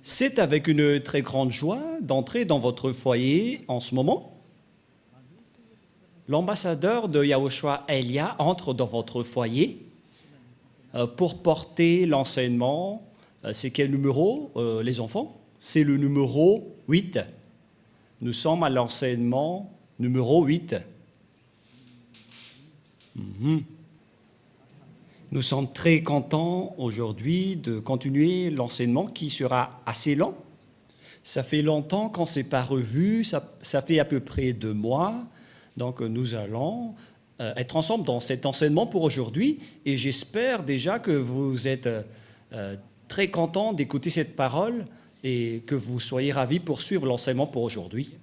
C'est avec une très grande joie d'entrer dans votre foyer en ce moment. L'ambassadeur de Yahushua Elia entre dans votre foyer pour porter l'enseignement. C'est quel numéro, les enfants? C'est le numéro 8. Nous sommes à l'enseignement numéro 8. Nous sommes très contents aujourd'hui de continuer l'enseignement qui sera assez lent. Ça fait longtemps qu'on ne s'est pas revu, ça fait à peu près 2 mois. Donc nous allons être ensemble dans cet enseignement pour aujourd'hui et j'espère déjà que vous êtes très contents d'écouter cette parole et que vous soyez ravis pour suivre l'enseignement pour aujourd'hui.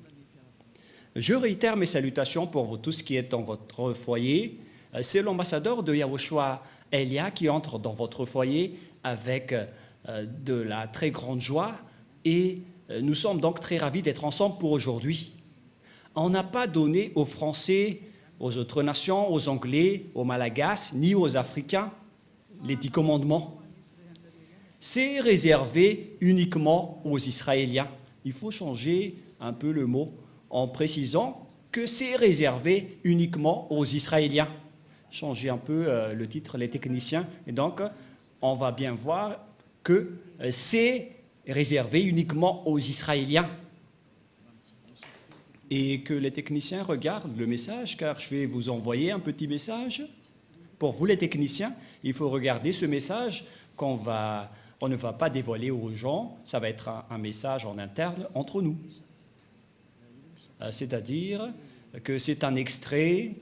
Je réitère mes salutations pour vous tous qui êtes dans votre foyer. C'est l'ambassadeur de Yahushua Elia qui entre dans votre foyer avec de la très grande joie et nous sommes donc très ravis d'être ensemble pour aujourd'hui. On n'a pas donné aux Français, aux autres nations, aux Anglais, aux Malagasy, ni aux Africains les 10 commandements. C'est réservé uniquement aux Israéliens. Il faut changer un peu le mot en précisant que c'est réservé uniquement aux Israéliens. Changer un peu le titre, les techniciens. Et donc, on va bien voir que c'est réservé uniquement aux Israéliens. Et que les techniciens regardent le message, car je vais vous envoyer un petit message. Pour vous, les techniciens, il faut regarder ce message on ne va pas dévoiler aux gens. Ça va être un message en interne entre nous. C'est-à-dire que c'est un extrait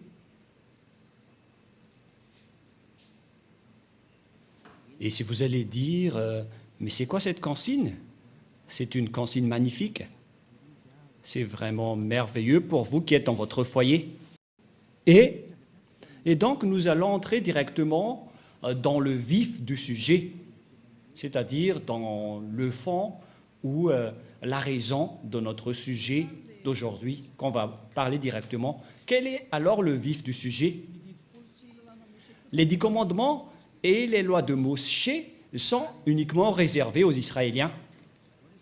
et si vous allez dire « Mais c'est quoi cette consigne ?» C'est une consigne magnifique. C'est vraiment merveilleux pour vous qui êtes dans votre foyer. Et donc, nous allons entrer directement dans le vif du sujet, c'est-à-dire dans le fond ou la raison de notre sujet d'aujourd'hui, qu'on va parler directement. Quel est alors le vif du sujet? Les 10 commandements et les lois de Moshe sont uniquement réservés aux Israéliens.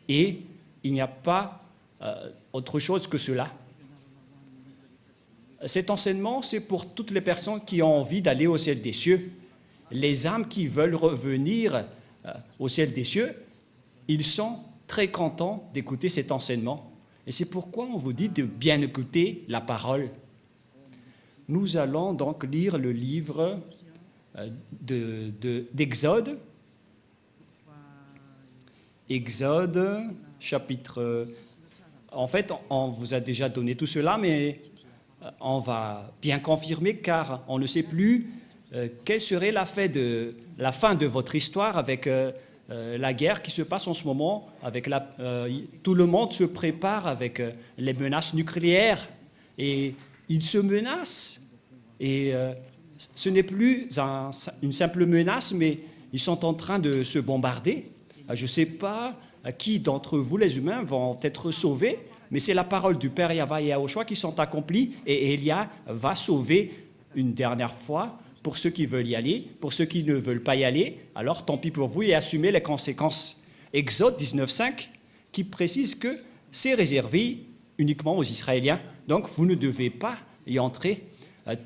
Et il n'y a pas autre chose que cela. Cet enseignement, c'est pour toutes les personnes qui ont envie d'aller au ciel des cieux. Les âmes qui veulent revenir au ciel des cieux, ils sont très contents d'écouter cet enseignement. Et c'est pourquoi on vous dit de bien écouter la parole. Nous allons donc lire le livre d'Exode. Exode, chapitre... En fait, on vous a déjà donné tout cela, mais on va bien confirmer car on ne sait plus quelle serait la fin de votre histoire avec la guerre qui se passe en ce moment. Tout le monde se prépare avec les menaces nucléaires et ils se menacent. Et ce n'est plus une simple menace, mais ils sont en train de se bombarder. Je ne sais pas qui d'entre vous, les humains, vont être sauvés, mais c'est la parole du Père Yahweh et Yahushua qui sont accomplies et Elia va sauver une dernière fois pour ceux qui veulent y aller, pour ceux qui ne veulent pas y aller, alors tant pis pour vous et assumez les conséquences. Exode 19.5 qui précise que c'est réservé uniquement aux Israéliens, donc vous ne devez pas y entrer.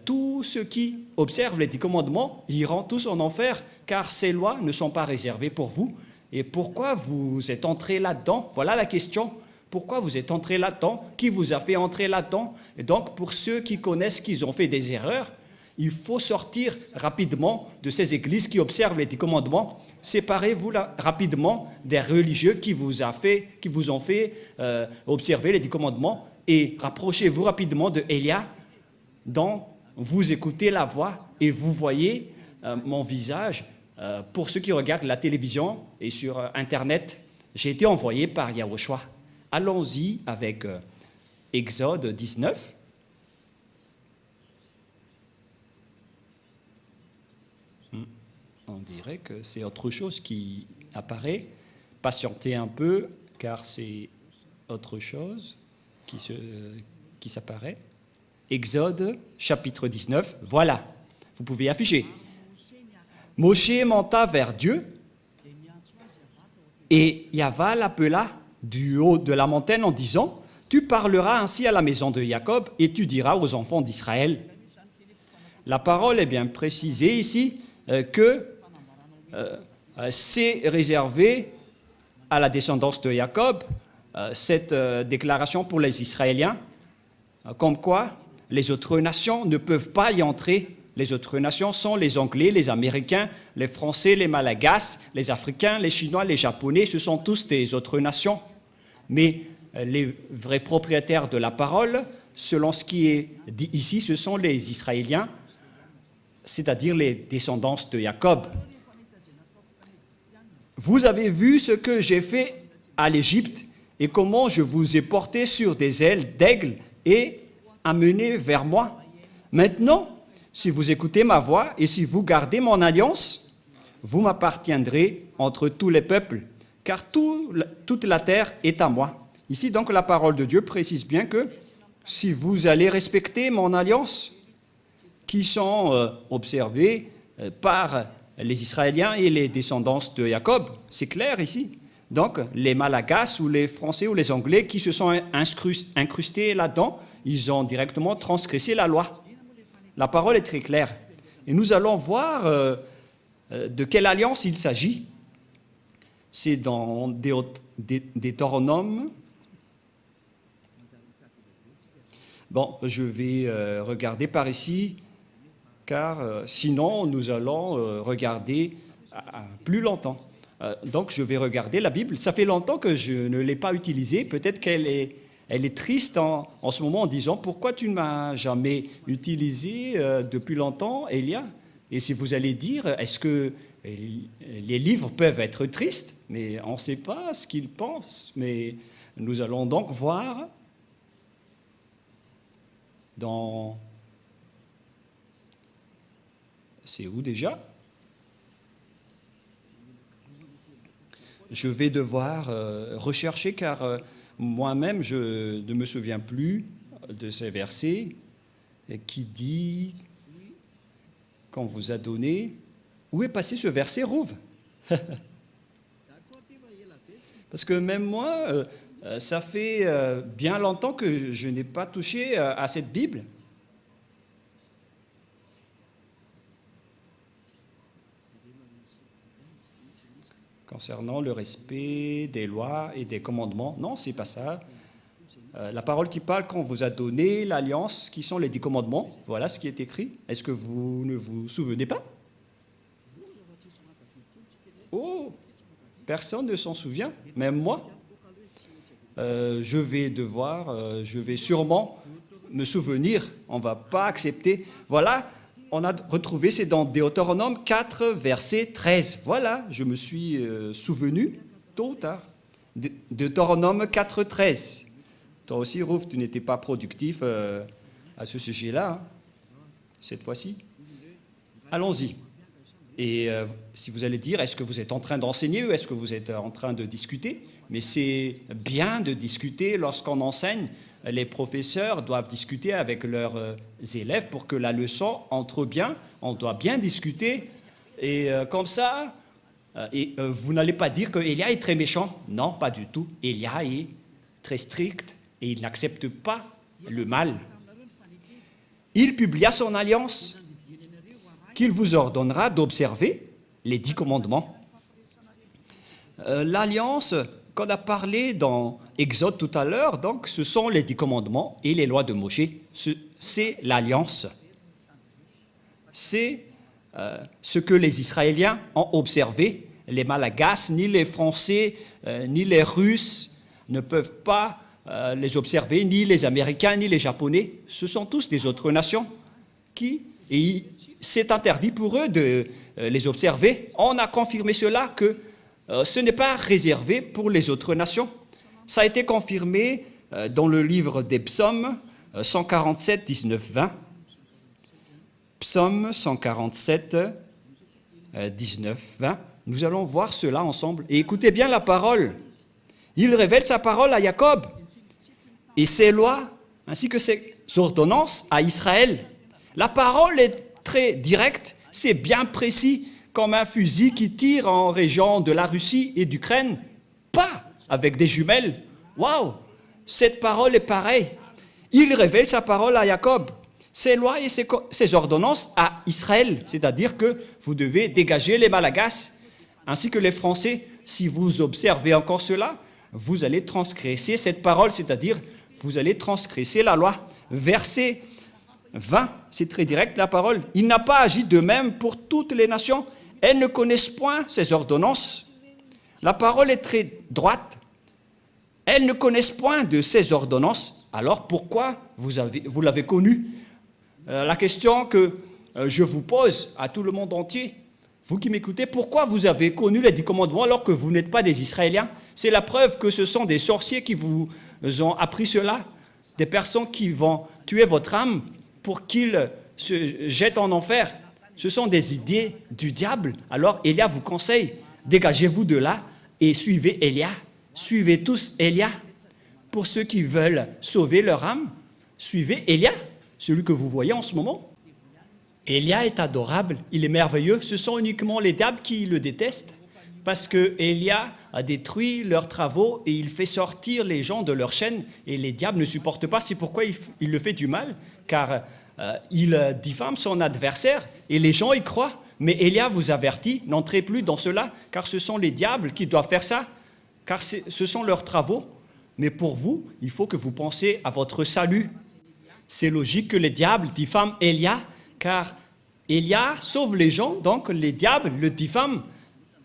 Tous ceux qui observent les 10 commandements iront tous en enfer, car ces lois ne sont pas réservées pour vous. Et pourquoi vous êtes entré là-dedans? Voilà la question. Pourquoi vous êtes entré là-dedans? Qui vous a fait entrer là-dedans? Et donc, pour ceux qui connaissent qu'ils ont fait des erreurs, il faut sortir rapidement de ces églises qui observent les 10 commandements. Séparez-vous rapidement des religieux qui vous ont fait observer les 10 commandements et rapprochez-vous rapidement de Elia, dont vous écoutez la voix et vous voyez mon visage. Pour ceux qui regardent la télévision et sur Internet, j'ai été envoyé par Yahushua. Allons-y avec Exode 19. On dirait que c'est autre chose qui apparaît. Patientez un peu, car c'est autre chose qui s'apparaît. Exode, chapitre 19. Voilà, vous pouvez afficher. Moshe monta vers Dieu Et Yahva l'appela du haut de la montagne en disant, « Tu parleras ainsi à la maison de Jacob et tu diras aux enfants d'Israël. » La parole est bien précisée ici que c'est réservé à la descendance de Jacob, cette déclaration pour les Israéliens, comme quoi les autres nations ne peuvent pas y entrer. Les autres nations sont les Anglais, les Américains, les Français, les Malagasy, les Africains, les Chinois, les Japonais, ce sont tous des autres nations. Mais les vrais propriétaires de la parole, selon ce qui est dit ici, ce sont les Israéliens, c'est-à-dire les descendants de Jacob. Vous avez vu ce que j'ai fait à l'Égypte et comment je vous ai porté sur des ailes d'aigle et amené vers moi. Maintenant, si vous écoutez ma voix et si vous gardez mon alliance, vous m'appartiendrez entre tous les peuples, car toute la terre est à moi. Ici, donc, la parole de Dieu précise bien que si vous allez respecter mon alliance, qui sont observées par les Israéliens et les descendants de Jacob, c'est clair ici. Donc, les Malagasy ou les Français ou les Anglais qui se sont incrustés là-dedans, ils ont directement transgressé la loi. La parole est très claire. Et nous allons voir de quelle alliance il s'agit. C'est dans Deutéronome. Bon, je vais regarder par ici, car sinon nous allons regarder plus longtemps. Donc je vais regarder la Bible. Ça fait longtemps que je ne l'ai pas utilisée. Peut-être qu'elle est triste en ce moment en disant « Pourquoi tu ne m'as jamais utilisé depuis longtemps, Elia ?» Et si vous allez dire « Est-ce que les livres peuvent être tristes ?» Mais on ne sait pas ce qu'ils pensent. Mais nous allons donc voir dans... C'est où déjà ? Je vais devoir rechercher car moi-même je ne me souviens plus de ces versets qui dit qu'on vous a donné. Où est passé ce verset, Rouve? Parce que même moi, ça fait bien longtemps que je n'ai pas touché à cette Bible. Concernant le respect des lois et des commandements. Non, c'est pas ça. La parole qui parle qu'on vous a donné l'alliance, qui sont les 10 commandements, voilà ce qui est écrit. Est-ce que vous ne vous souvenez pas? Oh, personne ne s'en souvient, même moi. Je vais sûrement me souvenir, on ne va pas accepter. Voilà, on a retrouvé, c'est dans Deutéronome 4, verset 13. Voilà, je me suis souvenu tôt ou tard. Deutéronome 4, 13. Toi aussi, Rouf, tu n'étais pas productif à ce sujet-là, hein, cette fois-ci. Allons-y. Et si vous allez dire, est-ce que vous êtes en train d'enseigner ou est-ce que vous êtes en train de discuter? Mais c'est bien de discuter lorsqu'on enseigne. Les professeurs doivent discuter avec leurs élèves pour que la leçon entre bien. On doit bien discuter. Et comme ça, vous n'allez pas dire que Elia est très méchant. Non, pas du tout. Elia est très strict et il n'accepte pas le mal. Il publia son alliance qu'il vous ordonnera d'observer les 10 commandements. L'alliance qu'on a parlé dans Exode tout à l'heure, donc ce sont les 10 commandements et les lois de Moïse. C'est l'alliance. C'est ce que les Israéliens ont observé. Les Malagasy, ni les Français, ni les Russes ne peuvent pas les observer, ni les Américains, ni les Japonais. Ce sont tous des autres nations et c'est interdit pour eux de les observer. On a confirmé cela que ce n'est pas réservé pour les autres nations. Ça a été confirmé dans le livre des psaumes 147, 19, 20. Psaume 147, 19, 20. Nous allons voir cela ensemble. Et écoutez bien la parole. Il révèle sa parole à Jacob et ses lois ainsi que ses ordonnances à Israël. La parole est très directe, c'est bien précis, comme un fusil qui tire en région de la Russie et d'Ukraine. pas avec des jumelles. Waouh! Cette parole est pareille. Il révèle sa parole à Jacob, ses lois et ses ordonnances à Israël, c'est-à-dire que vous devez dégager les Malagasy, ainsi que les Français. Si vous observez encore cela, vous allez transgresser cette parole, c'est-à-dire vous allez transgresser la loi. Verset 20, c'est très direct la parole. Il n'a pas agi de même pour toutes les nations. Elles ne connaissent point ses ordonnances. La parole est très droite. Elles ne connaissent point de ses ordonnances. Alors pourquoi vous l'avez connu? La question que je vous pose à tout le monde entier, vous qui m'écoutez, pourquoi vous avez connu les 10 commandements alors que vous n'êtes pas des Israéliens? C'est la preuve que ce sont des sorciers qui vous ont appris cela, des personnes qui vont tuer votre âme pour qu'ils se jettent en enfer. Ce sont des idées du diable. Alors Élia vous conseille, dégagez-vous de là et suivez Élia. Suivez tous Élia. Pour ceux qui veulent sauver leur âme, suivez Élia, celui que vous voyez en ce moment. Élia est adorable, il est merveilleux. Ce sont uniquement les diables qui le détestent parce que Élia a détruit leurs travaux et il fait sortir les gens de leur chaîne et les diables ne supportent pas. C'est pourquoi il le fait du mal, car il diffame son adversaire et les gens y croient. Mais Élia vous avertit, n'entrez plus dans cela, car ce sont les diables qui doivent faire ça, car ce sont leurs travaux. Mais pour vous, il faut que vous pensiez à votre salut. C'est logique que les diables diffament Élia, car Élia sauve les gens, donc les diables le diffament.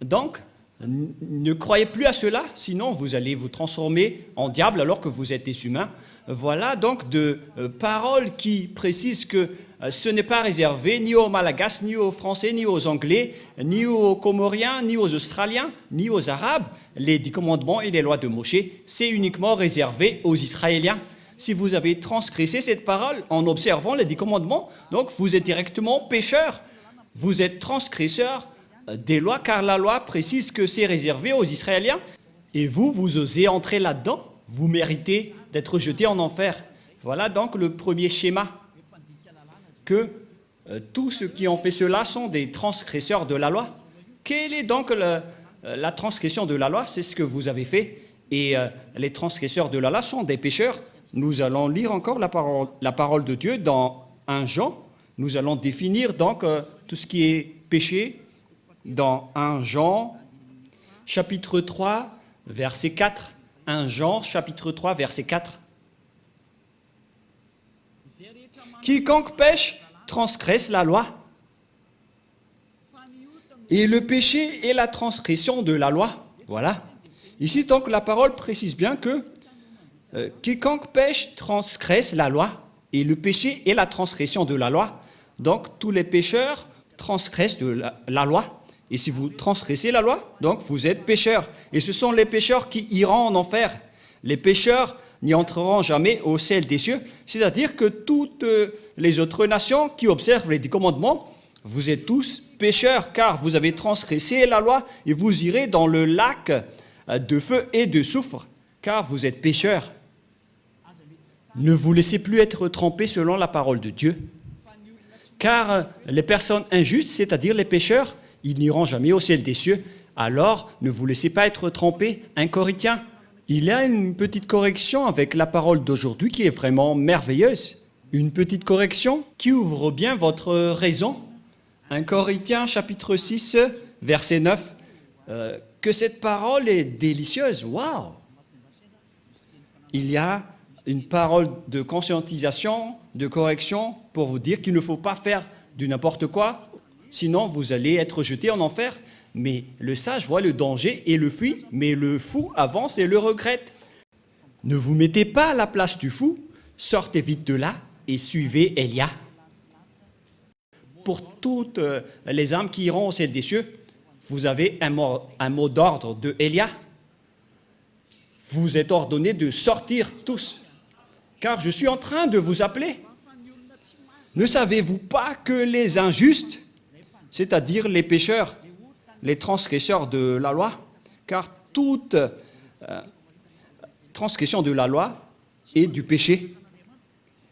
Donc, ne croyez plus à cela, sinon vous allez vous transformer en diable alors que vous êtes des humains. Voilà donc de paroles qui précisent que ce n'est pas réservé ni aux Malagasy, ni aux Français, ni aux Anglais, ni aux Comoriens, ni aux Australiens, ni aux Arabes. Les 10 commandements et les lois de Moshe, c'est uniquement réservé aux Israéliens. Si vous avez transgressé cette parole en observant les 10 commandements, donc vous êtes directement pécheur. Vous êtes transgresseur des lois, car la loi précise que c'est réservé aux Israéliens. Et vous osez entrer là-dedans, vous méritez d'être jeté en enfer. Voilà donc le premier schéma, que tous ceux qui ont fait cela sont des transgresseurs de la loi. Quelle est donc la transgression de la loi? C'est ce que vous avez fait. Et les transgresseurs de la loi sont des pécheurs. Nous allons lire encore la parole de Dieu dans 1 Jean. Nous allons définir donc tout ce qui est péché dans 1 Jean, chapitre 3, verset 4. 1 Jean, chapitre 3, verset 4. Quiconque pêche transgresse la loi. Et le péché est la transgression de la loi. Voilà. Ici, donc, la parole précise bien que quiconque pêche transgresse la loi. Et le péché est la transgression de la loi. Donc, tous les pécheurs transgressent la loi. Et si vous transgressez la loi, donc vous êtes pécheurs. Et ce sont les pécheurs qui iront en enfer. Les pécheurs n'y entreront jamais au ciel des cieux. C'est-à-dire que toutes les autres nations qui observent les 10 commandements, vous êtes tous pécheurs, car vous avez transgressé la loi et vous irez dans le lac de feu et de soufre, car vous êtes pécheurs. Ne vous laissez plus être trompés selon la parole de Dieu, car les personnes injustes, c'est-à-dire les pécheurs, ils n'iront jamais au ciel des cieux. Alors, ne vous laissez pas être trompés. 1 Corinthiens, il y a une petite correction avec la parole d'aujourd'hui qui est vraiment merveilleuse. Une petite correction qui ouvre bien votre raison. 1 Corinthiens, chapitre 6, verset 9. Que cette parole est délicieuse. Waouh! Il y a une parole de conscientisation, de correction pour vous dire qu'il ne faut pas faire du n'importe quoi, sinon vous allez être jeté en enfer. Mais le sage voit le danger et le fuit, mais le fou avance et le regrette. Ne vous mettez pas à la place du fou, sortez vite de là et suivez Élia. Pour toutes les âmes qui iront au ciel des cieux, vous avez un mot d'ordre de Élia. Vous êtes ordonnés de sortir tous, car je suis en train de vous appeler. Ne savez-vous pas que les injustes, c'est-à-dire les pécheurs, les transgresseurs de la loi, car toute transgression de la loi est du péché,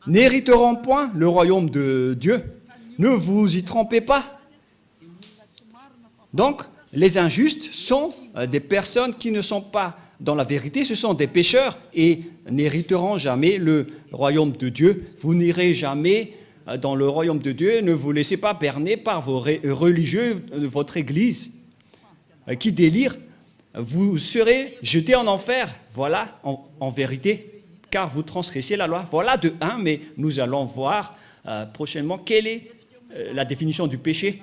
n'hériteront point le royaume de Dieu. Ne vous y trompez pas. Donc, les injustes sont des personnes qui ne sont pas dans la vérité, ce sont des pécheurs et n'hériteront jamais le royaume de Dieu. Vous n'irez jamais dans le royaume de Dieu. Ne vous laissez pas berner par vos religieux de votre église qui délirent. Vous serez jetés en enfer. Voilà, en vérité, car vous transgressez la loi. Voilà de un, mais nous allons voir prochainement quelle est la définition du péché.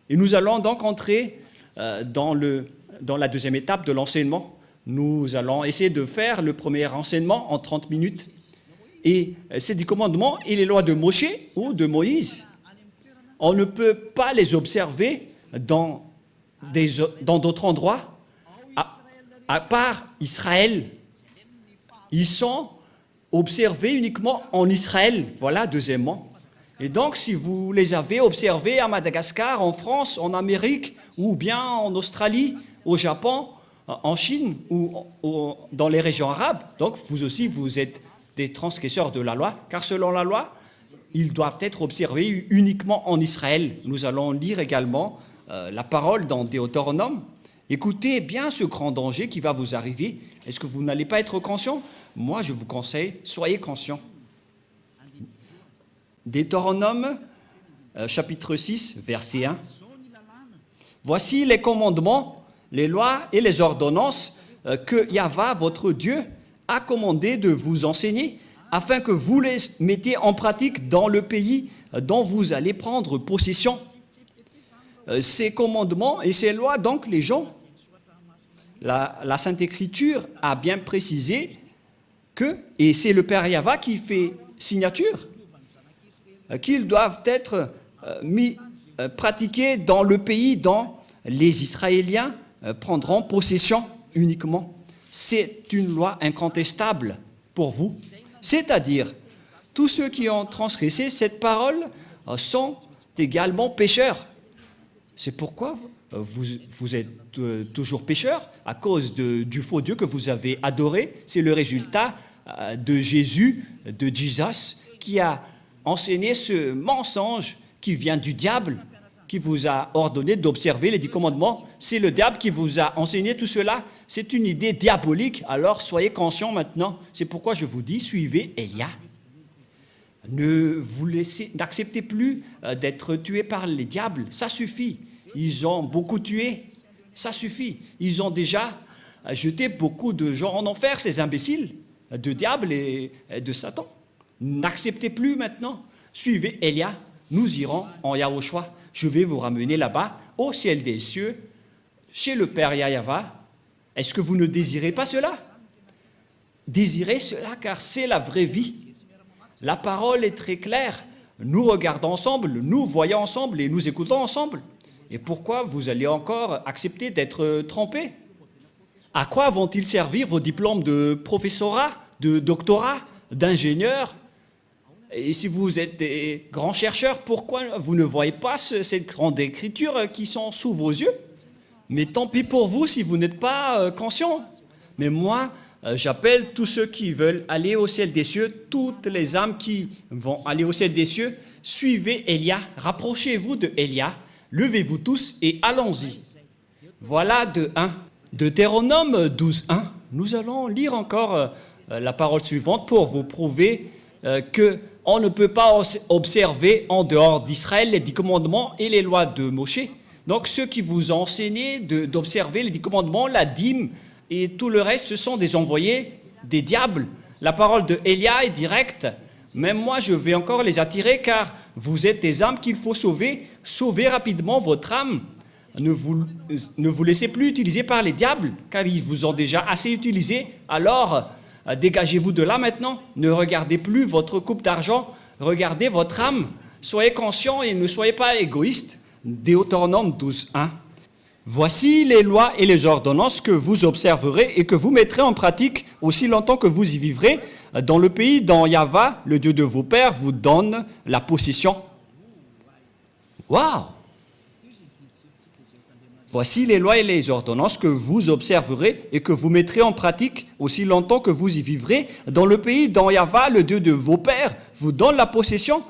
Et nous allons donc entrer dans la deuxième étape de l'enseignement. Nous allons essayer de faire le premier enseignement en 30 minutes. Et ces 10 commandements et les lois de Moshe ou de Moïse, on ne peut pas les observer dans d'autres endroits, à part Israël. Ils sont observés uniquement en Israël. Voilà, deuxièmement. Et donc, si vous les avez observés à Madagascar, en France, en Amérique, ou bien en Australie, au Japon, en Chine, ou dans les régions arabes, donc vous aussi, vous êtes des transgresseurs de la loi, car selon la loi, ils doivent être observés uniquement en Israël. Nous allons lire également la parole dans Deutéronome. Écoutez bien ce grand danger qui va vous arriver. Est-ce que vous n'allez pas être conscient? Moi, je vous conseille, soyez conscients. Deutéronome, chapitre 6, verset 1. Voici les commandements, les lois et les ordonnances que Yahva, votre Dieu, a commandé de vous enseigner, afin que vous les mettiez en pratique dans le pays dont vous allez prendre possession. Ces commandements et ces lois, donc, les gens, la Sainte Écriture a bien précisé que, et c'est le Père Yahva qui fait signature, qu'ils doivent être pratiqués dans le pays dont les Israéliens prendront possession uniquement. C'est une loi incontestable pour vous. C'est-à-dire, tous ceux qui ont transgressé cette parole sont également pécheurs. C'est pourquoi vous êtes toujours pécheurs à cause du faux Dieu que vous avez adoré. C'est le résultat de Jésus, de Jesus, qui a enseigné ce mensonge qui vient du diable, qui vous a ordonné d'observer les 10 commandements. C'est le diable qui vous a enseigné tout cela. C'est une idée diabolique. Alors soyez conscients maintenant. C'est pourquoi je vous dis, suivez Élia. N'acceptez plus d'être tués par les diables. Ça suffit. Ils ont beaucoup tué. Ça suffit. Ils ont déjà jeté beaucoup de gens en enfer, ces imbéciles de diable et de Satan. N'acceptez plus maintenant. Suivez Élia. Nous irons en Yahushua. Je vais vous ramener là-bas, au ciel des cieux, chez le Père Yahva. Est-ce que vous ne désirez pas cela? Désirez cela, car c'est la vraie vie. La parole est très claire. Nous regardons ensemble, nous voyons ensemble et nous écoutons ensemble. Et pourquoi vous allez encore accepter d'être trompés? À quoi vont-ils servir vos diplômes de professorat, de doctorat, d'ingénieur? Et si vous êtes des grands chercheurs, pourquoi vous ne voyez pas ces grandes écritures qui sont sous vos yeux? Mais tant pis pour vous si vous n'êtes pas conscients. Mais moi, j'appelle tous ceux qui veulent aller au ciel des cieux, toutes les âmes qui vont aller au ciel des cieux, suivez Élia, rapprochez-vous de Élia, levez-vous tous et allons-y. Voilà de 1. Deutéronome 12, 1. Nous allons lire encore la parole suivante pour vous prouver qu'on ne peut pas observer en dehors d'Israël les 10 commandements et les lois de Moshe. Donc ceux qui vous ont enseigné d'observer les 10 commandements, la dîme et tout le reste, ce sont des envoyés des diables. La parole de Élia est directe. Même moi, je vais encore les attirer car vous êtes des âmes qu'il faut sauver. Sauvez rapidement votre âme. Ne vous laissez plus utiliser par les diables car ils vous ont déjà assez utilisé. Alors, dégagez-vous de là maintenant. Ne regardez plus votre coupe d'argent. Regardez votre âme. Soyez conscients et ne soyez pas égoïstes. Deutéronome 12, 1. Voici les lois et les ordonnances que vous observerez et que vous mettrez en pratique aussi longtemps que vous y vivrez dans le pays dont Yahva, le Dieu de vos pères, vous donne la possession. Waouh! Voici les lois et les ordonnances que vous observerez et que vous mettrez en pratique aussi longtemps que vous y vivrez dans le pays dont Yahva, le Dieu de vos pères, vous donne la possession.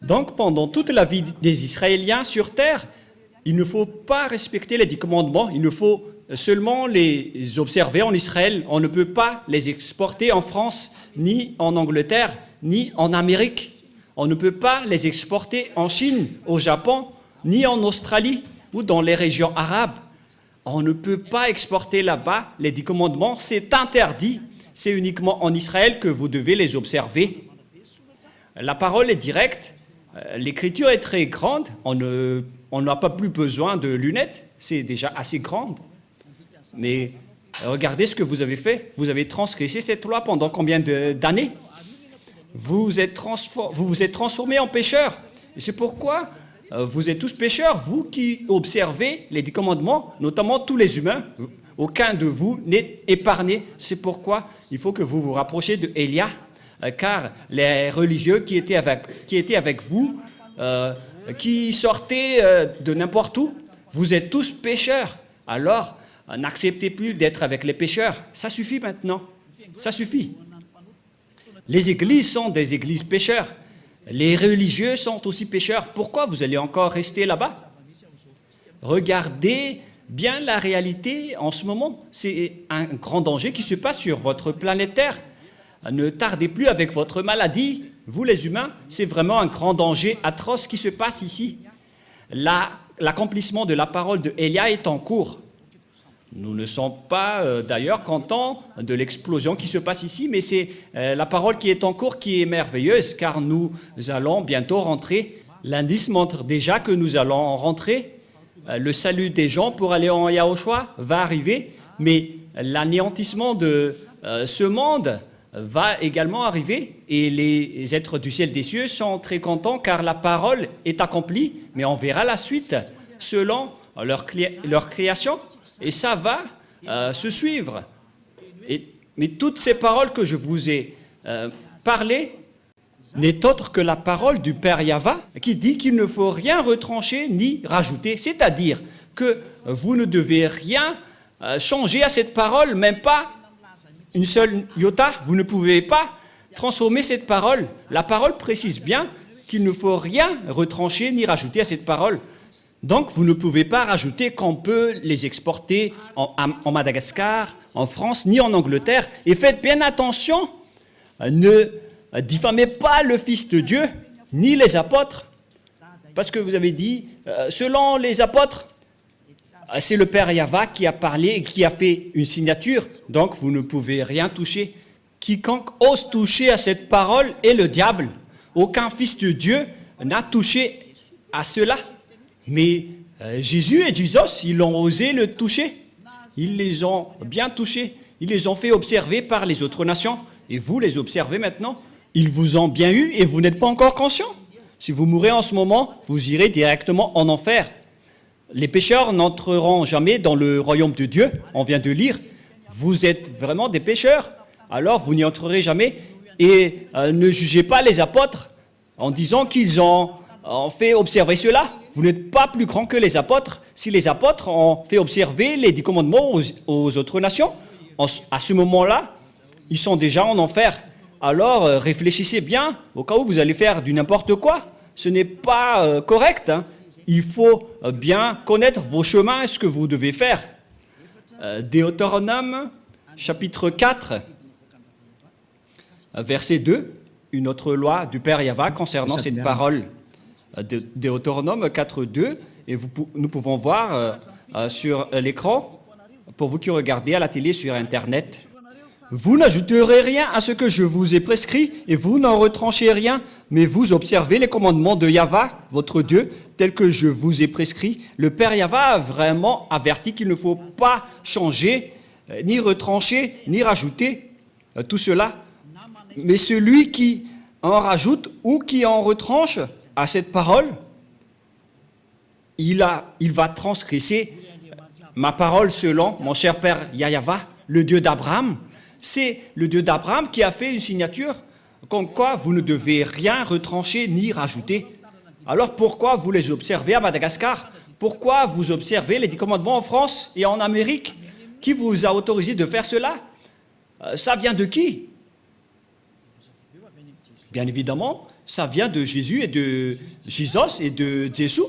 Donc, pendant toute la vie des Israéliens sur terre, il ne faut pas respecter les 10 commandements, il ne faut seulement les observer en Israël. On ne peut pas les exporter en France, ni en Angleterre, ni en Amérique. On ne peut pas les exporter en Chine, au Japon, ni en Australie ou dans les régions arabes. On ne peut pas exporter là-bas les 10 commandements, c'est interdit. C'est uniquement en Israël que vous devez les observer. La parole est directe, l'écriture est très grande, on n'a pas plus besoin de lunettes, c'est déjà assez grande. Mais regardez ce que vous avez fait, vous avez transgressé cette loi pendant combien d'années? Vous vous êtes transformés en pécheurs. Et c'est pourquoi vous êtes tous pécheurs, vous qui observez les 10 commandements, notamment tous les humains. Aucun de vous n'est épargné. C'est pourquoi il faut que vous vous rapprochiez de Élia, car les religieux qui étaient avec vous, qui sortaient de n'importe où, vous êtes tous pécheurs. Alors, n'acceptez plus d'être avec les pécheurs. Ça suffit maintenant. Ça suffit. Les églises sont des églises pécheurs. Les religieux sont aussi pécheurs. Pourquoi vous allez encore rester là-bas? Regardez bien la réalité en ce moment. C'est un grand danger qui se passe sur votre planète Terre. Ne tardez plus avec votre maladie. Vous les humains, c'est vraiment un grand danger atroce qui se passe ici. L'accomplissement de la parole de Élia est en cours. Nous ne sommes pas d'ailleurs contents de l'explosion qui se passe ici, mais c'est la parole qui est en cours qui est merveilleuse, car nous allons bientôt rentrer. L'indice montre déjà que nous allons rentrer. Le salut des gens pour aller en Yahushua va arriver, mais l'anéantissement de ce monde va également arriver. Et les êtres du ciel des cieux sont très contents car la parole est accomplie, mais on verra la suite selon leur création. Et ça va se suivre. Mais toutes ces paroles que je vous ai parlées n'est autre que la parole du Père Yahva qui dit qu'il ne faut rien retrancher ni rajouter. C'est-à-dire que vous ne devez rien changer à cette parole, même pas une seule iota. Vous ne pouvez pas transformer cette parole. La parole précise bien qu'il ne faut rien retrancher ni rajouter à cette parole. Donc, vous ne pouvez pas rajouter qu'on peut les exporter en Madagascar, en France, ni en Angleterre. Et faites bien attention, ne diffamez pas le Fils de Dieu, ni les apôtres. Parce que vous avez dit, selon les apôtres, c'est le Père Yahva qui a parlé et qui a fait une signature. Donc, vous ne pouvez rien toucher. Quiconque ose toucher à cette parole est le diable. Aucun Fils de Dieu n'a touché à cela. Mais Jésus et Jesus, ils ont osé le toucher. Ils les ont bien touchés. Ils les ont fait observer par les autres nations. Et vous les observez maintenant. Ils vous ont bien eu et vous n'êtes pas encore conscient. Si vous mourrez en ce moment, vous irez directement en enfer. Les pécheurs n'entreront jamais dans le royaume de Dieu. On vient de lire. Vous êtes vraiment des pécheurs. Alors vous n'y entrerez jamais. Et ne jugez pas les apôtres en disant qu'ils ont fait observer cela. Vous n'êtes pas plus grand que les apôtres. Si les apôtres ont fait observer les 10 commandements aux autres nations, à ce moment-là, ils sont déjà en enfer. Alors réfléchissez bien au cas où vous allez faire du n'importe quoi. Ce n'est pas correct. Il faut bien connaître vos chemins et ce que vous devez faire. Deutéronome, chapitre 4, verset 2, une autre loi du Père Yahva concernant cette parole. Deutéronome 4, 2, et nous pouvons voir sur l'écran, pour vous qui regardez à la télé sur Internet. Vous n'ajouterez rien à ce que je vous ai prescrit, et vous n'en retranchez rien, mais vous observez les commandements de Yahva, votre Dieu, tels que je vous ai prescrits. Le Père Yahva a vraiment averti qu'il ne faut pas changer, ni retrancher, ni rajouter tout cela. Mais celui qui en rajoute ou qui en retranche à cette parole, il va transgresser ma parole selon mon cher Père Yahva, le Dieu d'Abraham. C'est le Dieu d'Abraham qui a fait une signature comme quoi vous ne devez rien retrancher ni rajouter. Alors pourquoi vous les observez à Madagascar? Pourquoi vous observez les 10 commandements en France et en Amérique? Qui vous a autorisé de faire cela? Ça vient de qui? Bien évidemment, ça vient de Jésus et de Jesus et de Jésus.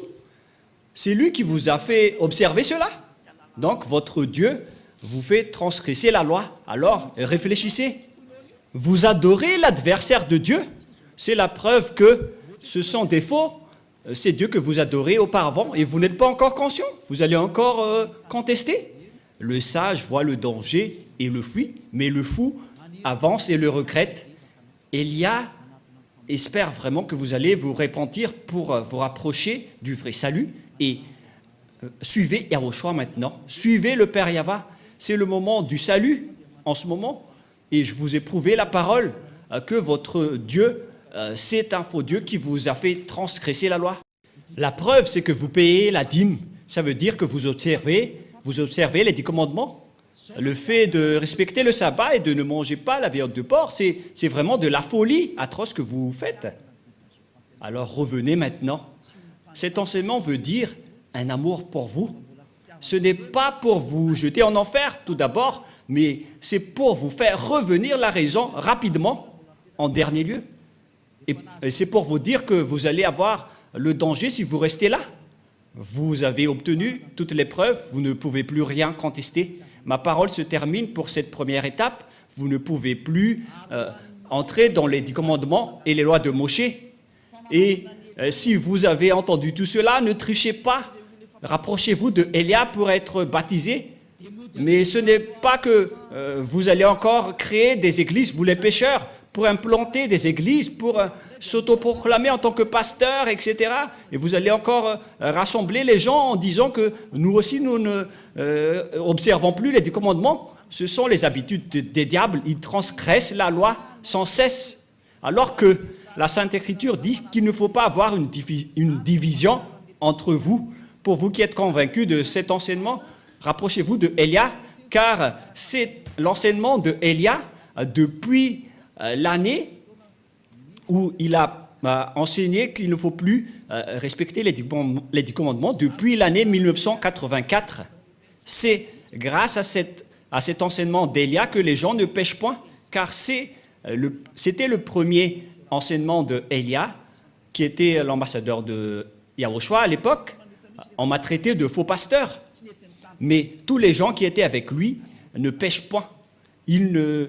C'est lui qui vous a fait observer cela. Donc votre Dieu vous fait transgresser la loi. Alors réfléchissez. Vous adorez l'adversaire de Dieu. C'est la preuve que ce sont des faux. C'est Dieu que vous adorez auparavant et vous n'êtes pas encore conscient. Vous allez encore contester. Le sage voit le danger et le fuit, mais le fou avance et le regrette. Élia espère vraiment que vous allez vous repentir pour vous rapprocher du vrai salut et suivez Yahushua maintenant. Suivez le Père Yahva. C'est le moment du salut en ce moment. Et je vous ai prouvé la parole que votre Dieu, c'est un faux Dieu qui vous a fait transgresser la loi. La preuve, c'est que vous payez la dîme. Ça veut dire que vous observez les 10 commandements. Le fait de respecter le sabbat et de ne manger pas la viande de porc, c'est vraiment de la folie atroce que vous faites. Alors revenez maintenant. Cet enseignement veut dire un amour pour vous. Ce n'est pas pour vous jeter en enfer tout d'abord, mais c'est pour vous faire revenir la raison rapidement en dernier lieu. Et c'est pour vous dire que vous allez avoir le danger si vous restez là. Vous avez obtenu toutes les preuves, vous ne pouvez plus rien contester. Ma parole se termine pour cette première étape. Vous ne pouvez plus entrer dans les 10 commandements et les lois de Moshe. Et si vous avez entendu tout cela, ne trichez pas. Rapprochez-vous de Élia pour être baptisé. Mais ce n'est pas que vous allez encore créer des églises, vous les pécheurs, pour implanter des églises, pour s'autoproclamer en tant que pasteur, etc. Et vous allez encore rassembler les gens en disant que nous aussi, nous ne observons plus les 10 commandements. Ce sont les habitudes des diables. Ils transgressent la loi sans cesse. Alors que la Sainte Écriture dit qu'il ne faut pas avoir une division entre vous. Pour vous qui êtes convaincus de cet enseignement, rapprochez-vous de Élia, car c'est l'enseignement de Élia depuis l'année où il a enseigné qu'il ne faut plus respecter les 10 commandements depuis l'année 1984. C'est grâce à cet enseignement d'Élia que les gens ne pêchent point, car c'était le premier enseignement de Élia, qui était l'ambassadeur de Yahushua à l'époque. On m'a traité de faux pasteur. Mais tous les gens qui étaient avec lui ne pêchent point. Ils ne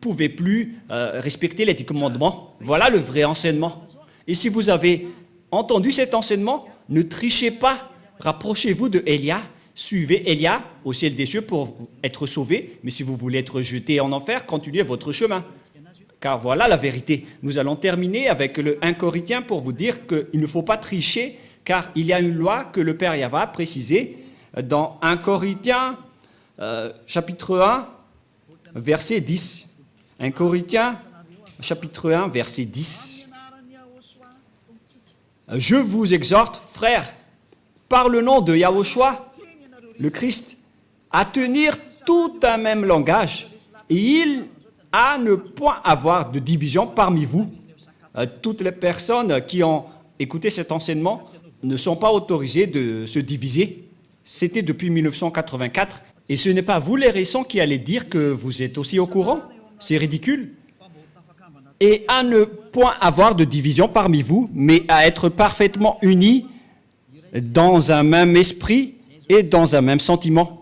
pouvaient plus respecter les 10 commandements. Voilà le vrai enseignement. Et si vous avez entendu cet enseignement, ne trichez pas. Rapprochez-vous de Élia. Suivez Élia au ciel des cieux pour être sauvé. Mais si vous voulez être jeté en enfer, continuez votre chemin. Car voilà la vérité. Nous allons terminer avec le 1 Corinthiens pour vous dire qu'il ne faut pas tricher, car il y a une loi que le Père Yahva a précisée dans 1 Corinthiens, chapitre 1, verset 10. 1 Corinthiens, chapitre 1, verset 10. Je vous exhorte, frères, par le nom de Yahushua, le Christ, à tenir tout un même langage, et il à ne point avoir de division parmi vous. Toutes les personnes qui ont écouté cet enseignement ne sont pas autorisées de se diviser. C'était depuis 1984. Et ce n'est pas vous les récents qui allez dire que vous êtes aussi au courant. C'est ridicule. Et à ne point avoir de division parmi vous, mais à être parfaitement unis dans un même esprit et dans un même sentiment.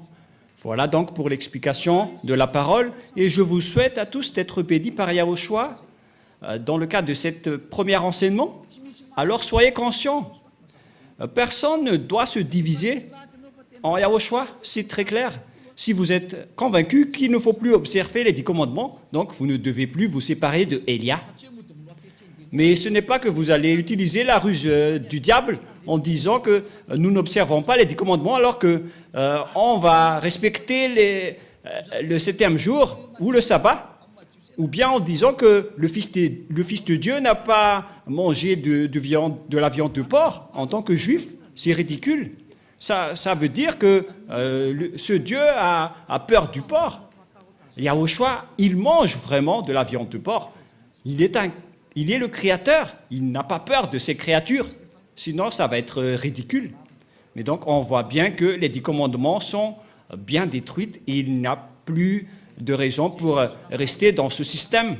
Voilà donc pour l'explication de la parole. Et je vous souhaite à tous d'être bénis par Yahushua dans le cadre de cet premier enseignement. Alors soyez conscients. Personne ne doit se diviser en Yahushua, c'est très clair. Si vous êtes convaincu qu'il ne faut plus observer les 10 commandements, donc vous ne devez plus vous séparer de Élia. Mais ce n'est pas que vous allez utiliser la ruse du diable en disant que nous n'observons pas les 10 commandements alors qu'on va respecter le 7e jour ou le sabbat, ou bien en disant que le Fils de Dieu n'a pas mangé de la viande de porc en tant que juif. C'est ridicule. Ça veut dire que ce Dieu a peur du porc. Yahushua, il mange vraiment de la viande de porc. Il est le Créateur. Il n'a pas peur de ses créatures. Sinon, ça va être ridicule. Mais donc, on voit bien que les 10 commandements sont bien détruits et il n'y a plus de raison pour rester dans ce système.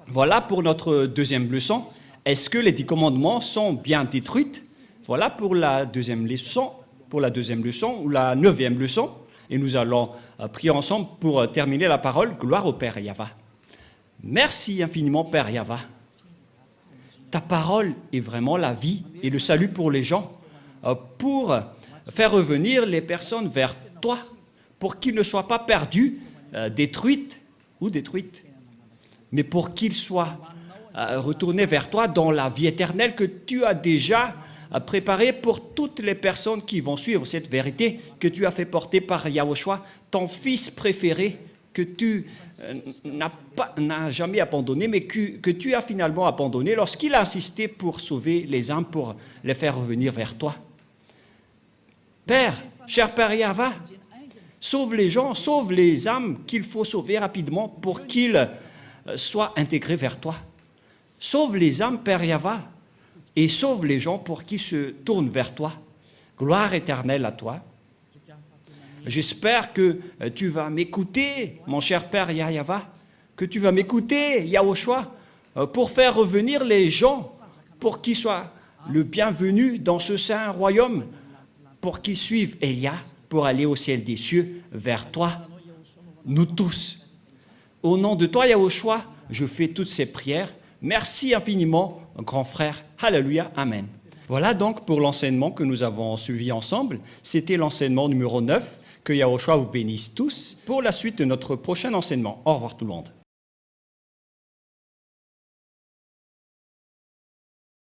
Voilà pour notre deuxième leçon. Est-ce que les 10 commandements sont bien détruits? Voilà pour la deuxième leçon. pour la deuxième leçon ou la 9e leçon. Et nous allons prier ensemble pour terminer la parole. Gloire au Père Yahva. Merci infiniment, Père Yahva. Ta parole est vraiment la vie et le salut pour les gens, pour faire revenir les personnes vers toi, pour qu'ils ne soient pas perdus, détruites, mais pour qu'ils soient retournés vers toi dans la vie éternelle que tu as déjà préparée pour toutes les personnes qui vont suivre cette vérité que tu as fait porter par Yahushua, ton fils préféré, que tu n'as jamais abandonné, mais que tu as finalement abandonné lorsqu'il a insisté pour sauver les âmes, pour les faire revenir vers toi. Père, cher Père Yahva, sauve les gens, sauve les âmes qu'il faut sauver rapidement pour qu'ils soient intégrés vers toi. Sauve les âmes, Père Yahva, et sauve les gens pour qu'ils se tournent vers toi. Gloire éternelle à toi. J'espère que tu vas m'écouter, mon cher Père Yahva, que tu vas m'écouter, Yahushua, pour faire revenir les gens, pour qu'ils soient le bienvenu dans ce saint royaume, pour qu'ils suivent Elia, pour aller au ciel des cieux, vers toi, nous tous. Au nom de toi, Yahushua, je fais toutes ces prières. Merci infiniment, grand frère. Alléluia, Amen. Voilà donc pour l'enseignement que nous avons suivi ensemble. C'était l'enseignement numéro 9. Que Yahushua vous bénisse tous pour la suite de notre prochain enseignement. Au revoir tout le monde.